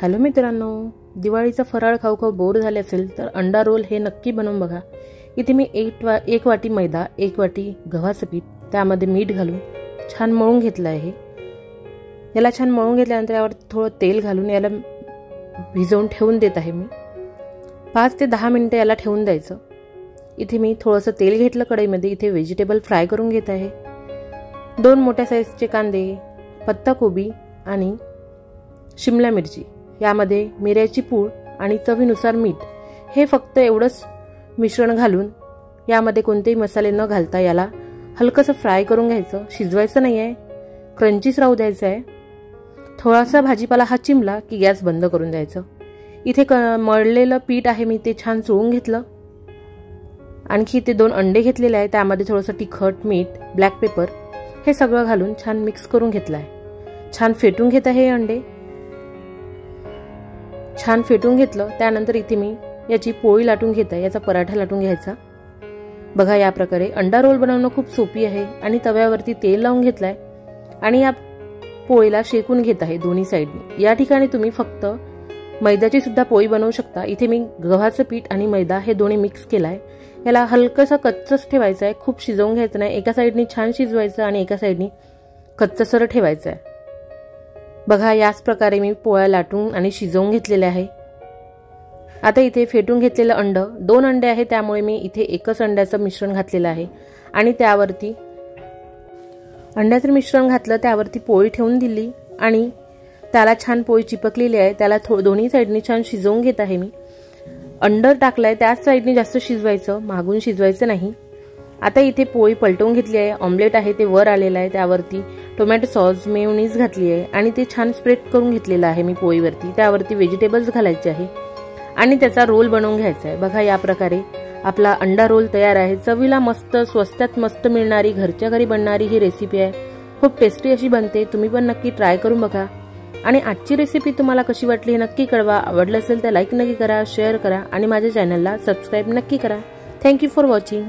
Hello मित्रांनो, दिवाळीचा फराळ खाऊ खाऊ बोर झाले असेल तर अंडा रोल हे नक्की बनवून बघा। इथे मी एक वाटी मैदा, एक वाटी गव्हाचं पीठ, त्यामध्ये मीठ घालून छान मळून घेतलं आहे। याला छान मळून घेतल्यानंतर यावर थोडं तेल घालून याला भिजवून ठेवून देत आहे मी। 5 ते 10 मिनिटे याला ठेवून द्यायचं। इथे मी थोडंसं तेल घेतलं कढईमध्ये, इथे व्हेजिटेबल फ्राय करून घेत आहे। 2 मोठ्या साईजचे कांदे, पत्ता कोबी आणि शिमला मिरची, यामध्ये मिरची पूड आणि चवीनुसार मीठ, हे फक्त एवढंच मिश्रण घालून यामध्ये कोणतेही मसाले न घालता याला हलकसं फ्राय करून घ्यायचं। शिजवायचं नाहीये, क्रंचीच राहू द्यायचं आहे। थोडासा भाजीपाला हा चिमला की गॅस बंद करून द्यायचं। इथे मळलेलं पीठ आहे मी ते छान चोळून घेतलं। आणखी इथे 2 अंडे घेतलेले आहे, त्यामध्ये थोडंसं तिखट, मीठ, ब्लॅक पेपर हे सगळं घालून छान मिक्स करून घेतलं आहे। छान फेटून घेत आहे हे अंडे। छान फेटून घेतलं त्यानंतर इथे मी याची पोळी लाटून घेत आहे, याचा पराठा लाटून घ्यायचा। बघा या प्रकारे अंडा रोल बनवणं खूप सोपी आहे। आणि तव्यावरती तेल लावून घेतलाय आणि या पोळीला शेकून घेत आहे दोन्ही साइडनी। या ठिकाणी तुम्ही फक्त मैद्याची सुद्धा पोळी बनवू शकता। इथे मी गव्हाचं पीठ आणि मैदा हे दोन्ही मिक्स केलाय। याला हलकसं कच्चच ठेवायचं आहे, खूप शिजवून घ्यायचं नाही। एका साइडनी छान शिजवायचं आणि एका साइडनी कच्चसर ठेवायचं आहे। बघा याच प्रकारे मी पोळ्या लाटून आणि शिजवून घेतलेले आहे। आता इथे फेटून घेतलेलं अंड, 2 अंडे आहे त्यामुळे मी इथे एकच अंड्याचं मिश्रण घातलेलं आहे आणि त्यावरती अंड्याचं मिश्रण घातलं, त्यावरती पोळी ठेवून दिली आणि त्याला छान पोळी चिपकलेली आहे। त्याला दोन्ही साइडनी छान शिजवून घेत आहे मी। अंड टाकलंय त्याच साइडनी जास्त शिजवायचं, मागून शिजवायचं नाही। आता इथे पोळी पलटवून घेतली आहे, ऑमलेट आहे ते वर आलेलं आहे, त्यावरती टोमॅटो सॉस, मेयोनीज घातली आहे आणि ते छान स्प्रेड करून घेतलेलं आहे मी पोळीवरती। त्यावरती व्हेजिटेबल्स घालायचे आहे आणि त्याचा रोल बनवून घ्यायचा आहे। बघा या प्रकारे आपला अंडा रोल तयार आहे। चवीला मस्त, स्वस्तात मस्त मिळणारी, घरच्या घरी बनणारी ही रेसिपी आहे। खूप टेस्टी अशी बनते, तुम्ही पण नक्की ट्राय करून बघा। आणि आजची रेसिपी तुम्हाला कशी वाटली हे नक्की कळवा। आवडलं असेल तर लाईक नक्की करा, शेअर करा आणि माझ्या चॅनलला सबस्क्राईब नक्की करा। Thank you for watching.